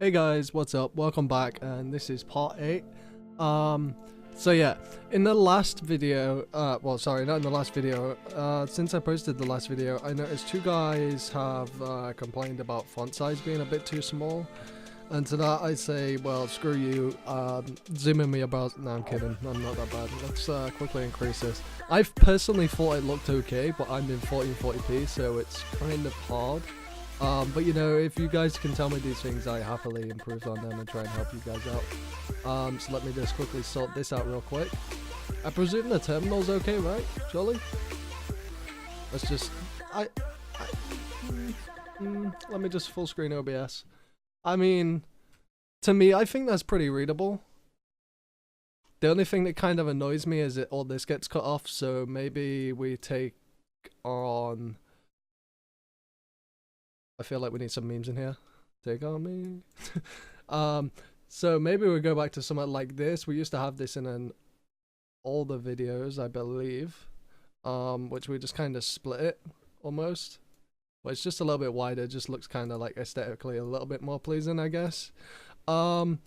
Hey guys, what's up? Welcome back, and this is part 8. So yeah, in the last video, well sorry, not in the last video, since I posted the last video, I noticed two guys have complained about font size being a bit too small. And to that I say, well, screw you, zoom in me about, no I'm kidding, I'm not that bad. Let's quickly increase this. I've personally thought it looked okay, but I'm in 1440p, so it's kind of hard. But you know, if you guys can tell me these things, I happily improve on them and try and help you guys out. So let me just quickly sort this out real quick. I presume the terminal's okay, right? Surely? Let's just... let me just full screen OBS. I mean, to me, I think that's pretty readable. The only thing that kind of annoys me is that all this gets cut off, so maybe we take on... I feel like we need some memes in here. Take on me. So maybe we go back to something like this. We used to have this in all the videos, I believe. Which we just kind of split it, almost. But it's just a little bit wider. It just looks kind of like aesthetically a little bit more pleasing, I guess. So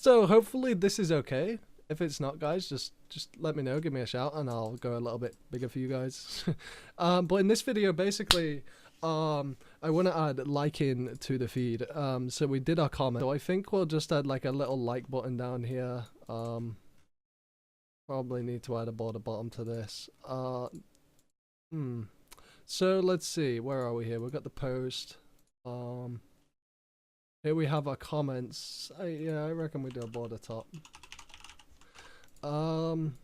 hopefully this is okay. If it's not, guys, just let me know. Give me a shout and I'll go a little bit bigger for you guys. But in this video, basically... I want to add liking to the feed. So we did our comment. So I think we'll just add like a little like button down here. Probably need to add a border bottom to this. So let's see. Where are we here? We've got the post. Here we have our comments. Yeah, I reckon we do a border top. And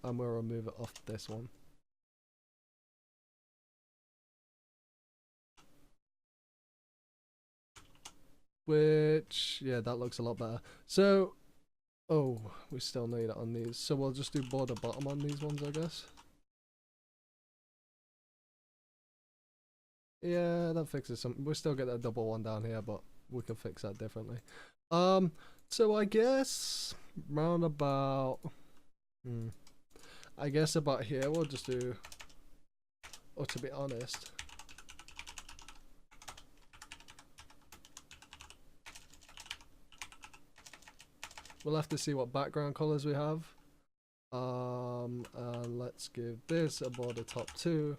we'll remove it off this one. Which, yeah, that looks a lot better. So, oh, we still need it on these. So we'll just do border bottom on these ones, I guess. Yeah, that fixes some. We still get that double one down here, but we can fix that differently. So I guess round about, I guess about here we'll just do, or to be honest, we'll have to see what background colors we have. Let's give this a border top 2.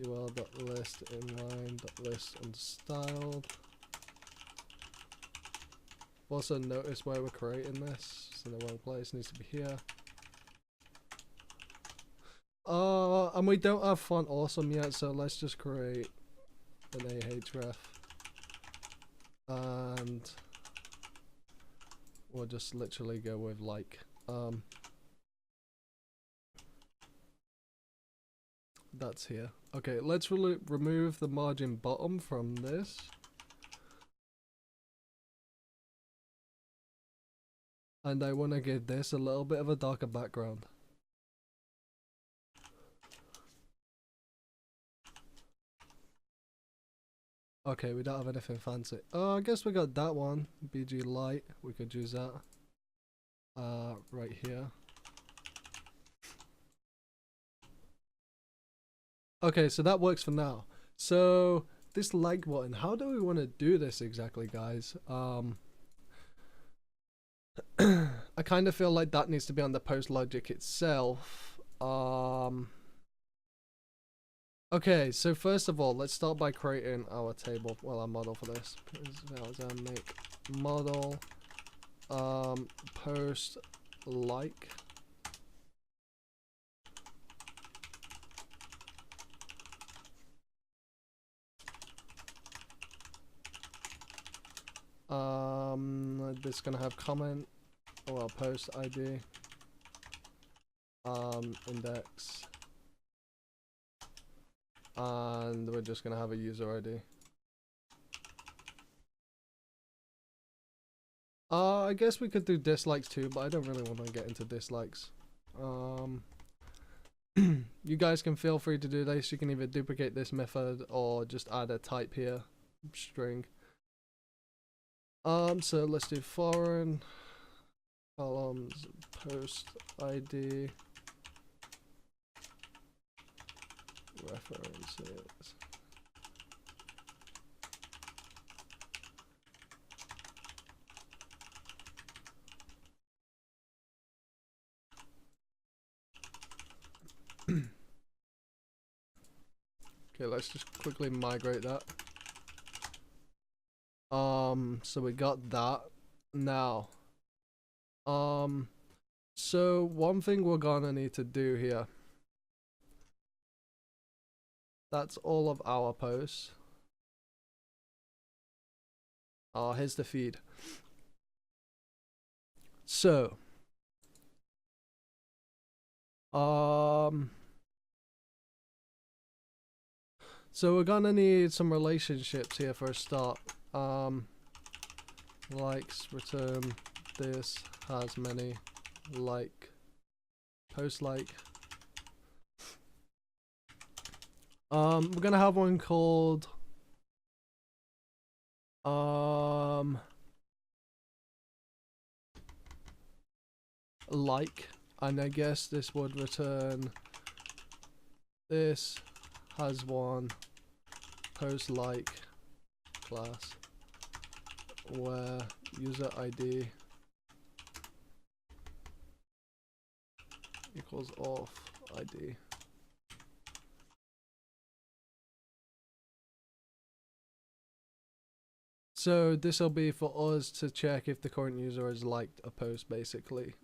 ul.list inline.list unstyled. Also notice where we're creating this. It's in the wrong place. It needs to be here. And we don't have font awesome yet, so let's just create an ahref. And we'll just literally go with like that's here. Okay, let's remove the margin bottom from this. And I want to give this a little bit of a darker background. Okay, we don't have anything fancy. I guess we got that one. BG light. We could use that. Right here. Okay, so that works for now. So this like button, how do we want to do this exactly, guys? I kind of feel like that needs to be on the post logic itself. Okay, so first of all, let's start by creating our table, well, our model for this. Make model post like. This is gonna have comment, well, post ID, index, and we're just gonna have a user ID. I guess we could do dislikes too, but I don't really want to get into dislikes. You guys can feel free to do this. You can either duplicate this method or just add a type here, string. So let's do foreign columns post ID references. Okay, let's just quickly migrate that. So we got that. Now, so one thing we're gonna need to do here. That's all of our posts. Here's the feed. So, so we're gonna need some relationships here for a start. Likes, return, this has many, like, post like. We're gonna have one called, like, and I guess this would return, this has one post like class where user ID equals auth ID. So this will be for us to check if the current user has liked a post, basically.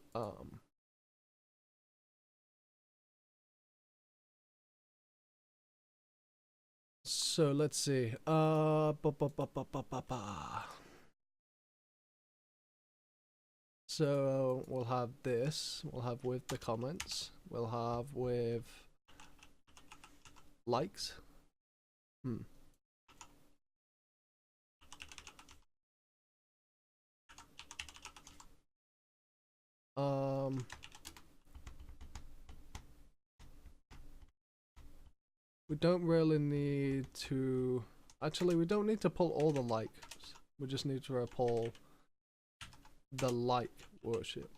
So let's see. So we'll have this. We'll have with the comments. We'll have with likes. We don't really need to. Actually, we don't need to pull all the likes. We just need to pull the like worship.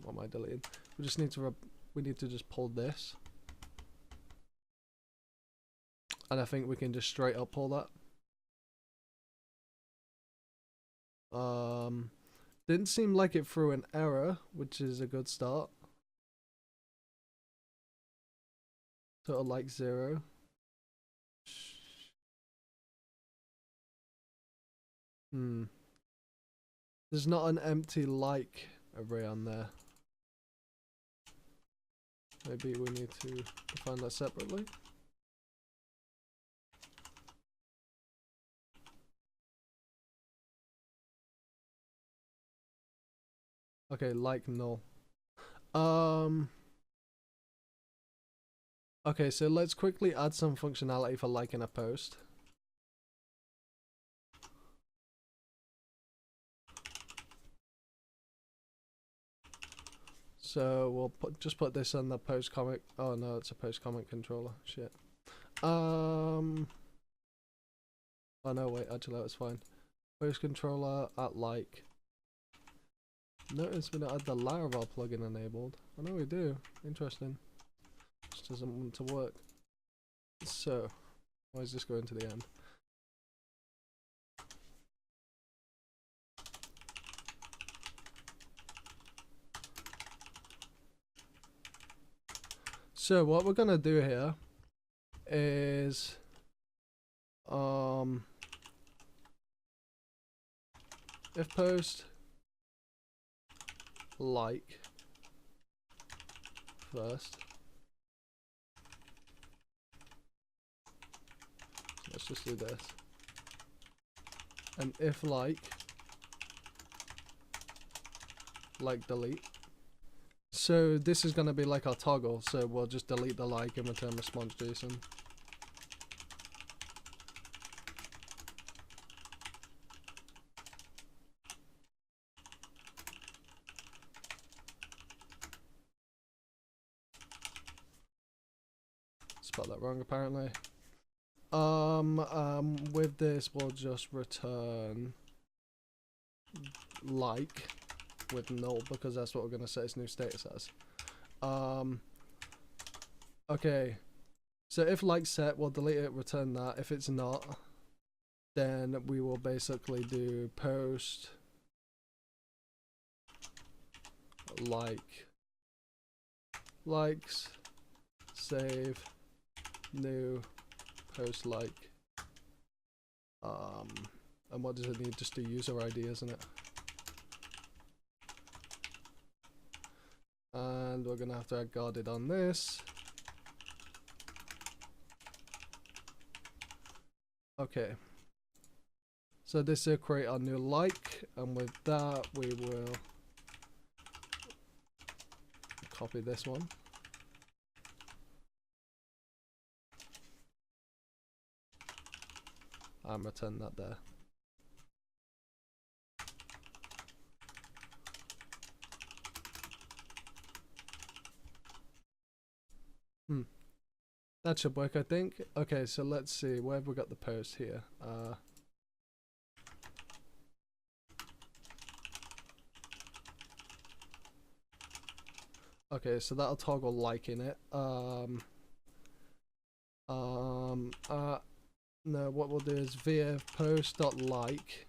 What am I deleting? We just need to. We need to just pull this, and I think we can just straight up pull that. Didn't seem like it threw an error, which is a good start. Total like 0. There's not an empty like array on there. Maybe we need to define that separately. Okay, like null. Okay, so let's quickly add some functionality for liking a post. So we'll just put this on the post comment. Oh no, it's a post comment controller. Shit. Oh no, wait, actually that was fine. Post controller at like. Notice we don't have the Laravel plugin enabled. I know we do. Interesting. Just doesn't want to work. So, why is this going to the end? So what we're gonna do here is if post like first, let's just do this, and if like delete. So this is gonna be like our toggle, so we'll just delete the like and return response JSON. Spelled that wrong apparently. With this we'll just return like with null because that's what we're gonna set its new status as. Okay, so if like set, we'll delete it, return that. If it's not, then we will basically do post like likes save new post like. And what does it need? Just a user ID, isn't it? And we're gonna have to add guarded on this. Okay. So this will create our new like, and with that we will copy this one. And return that there. That should work, I think. Okay, so let's see, where have we got the post here? Okay, so that'll toggle liking it. No, what we'll do is via post.like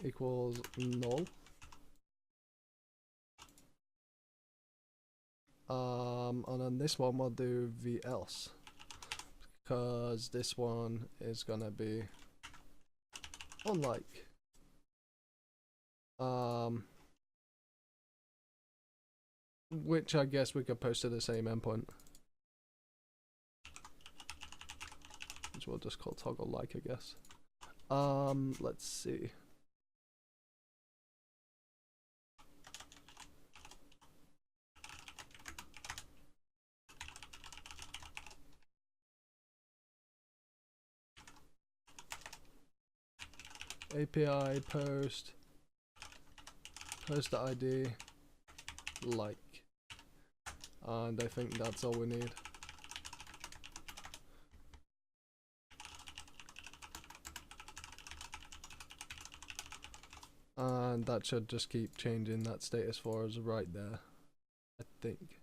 equals null. And on this one we'll do v-else, because this one is gonna be unlike. Which I guess we could post to the same endpoint, which we'll just call toggle like, I guess. Let's see. API post ID like, and I think that's all we need. And that should just keep changing that status for us right there, I think.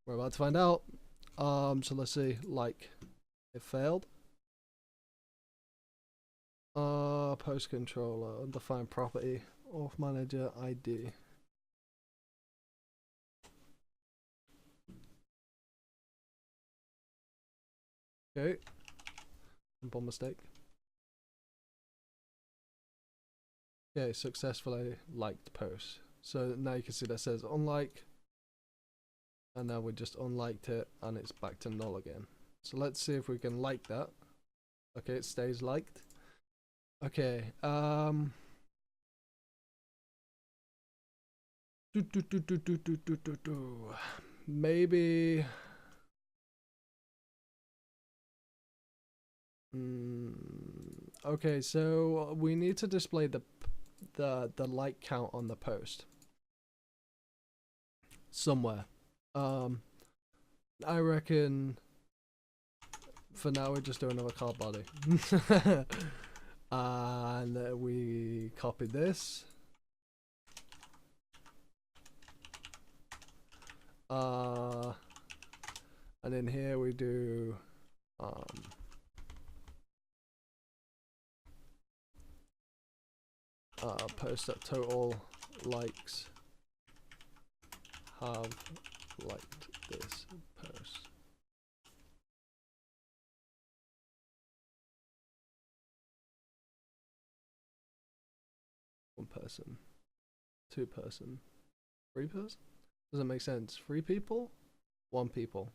We're about to find out. So let's see, like, it failed. Post controller, undefined property, auth manager ID. Okay, simple mistake. Okay, successfully liked post. So now you can see that says unlike, and now we just unliked it and it's back to null again. So let's see if we can like that. Okay, it stays liked. Okay, maybe okay, so we need to display the like count on the post somewhere. I reckon for now we just do another card body. And we copy this. And in here we do post that total likes have liked this post. One person, two person, three person? Doesn't make sense. 3 people, 1 people.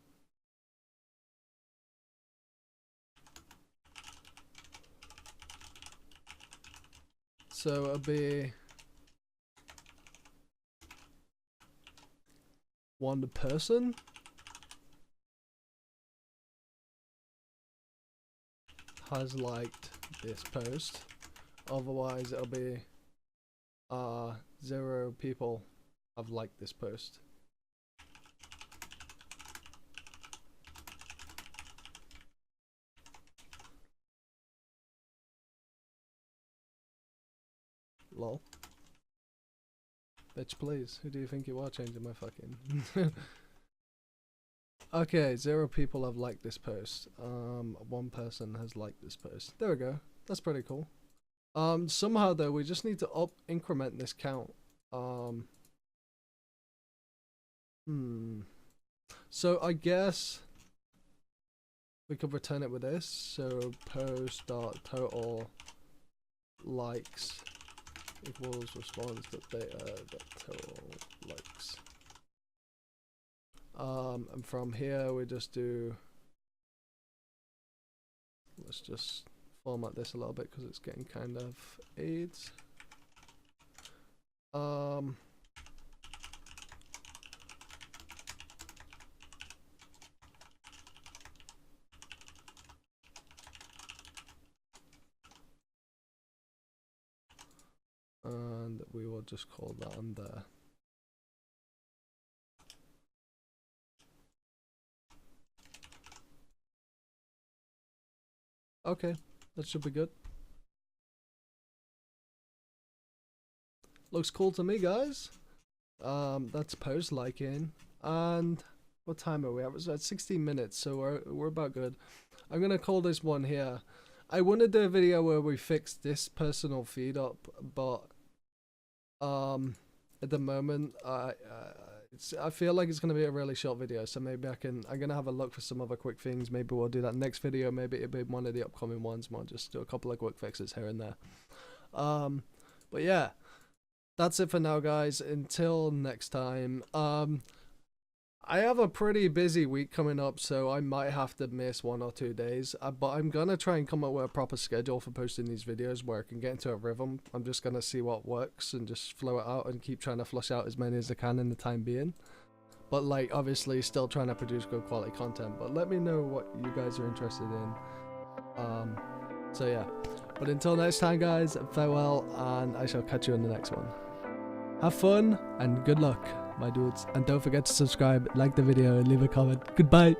So it'll be 1 person has liked this post. Otherwise it'll be 0 people have liked this post. Lol. Bitch, please. Who do you think you are changing my fucking... Okay, 0 people have liked this post. 1 person has liked this post. There we go. That's pretty cool. Somehow though, we just need to increment this count. So I guess we could return it with this. So post dot total likes equals response dot data dot total likes. And from here we just do, let's just format this a little bit because it's getting kind of AIDS. And we will just call that on there. Okay, that should be good. Looks cool to me, guys. That's post liking. And what time are we at? It's at 16 minutes, so we're about good. I'm gonna call this one here. I want to do a video where we fix this personal feed up, but at the moment I feel like it's gonna be a really short video, so maybe I'm gonna have a look for some other quick things. Maybe we'll do that next video. Maybe it'll be one of the upcoming ones. I'll just do a couple of quick fixes here and there. But yeah, that's it for now, guys. Until next time. I have a pretty busy week coming up, so I might have to miss 1 or 2 days. But I'm gonna try and come up with a proper schedule for posting these videos where I can get into a rhythm. I'm just gonna see what works and just flow it out and keep trying to flush out as many as I can in the time being. But like, obviously, still trying to produce good quality content. But let me know what you guys are interested in. So yeah. But until next time, guys, farewell, and I shall catch you in the next one. Have fun and good luck, my dudes, and don't forget to subscribe, like the video, and leave a comment. Goodbye.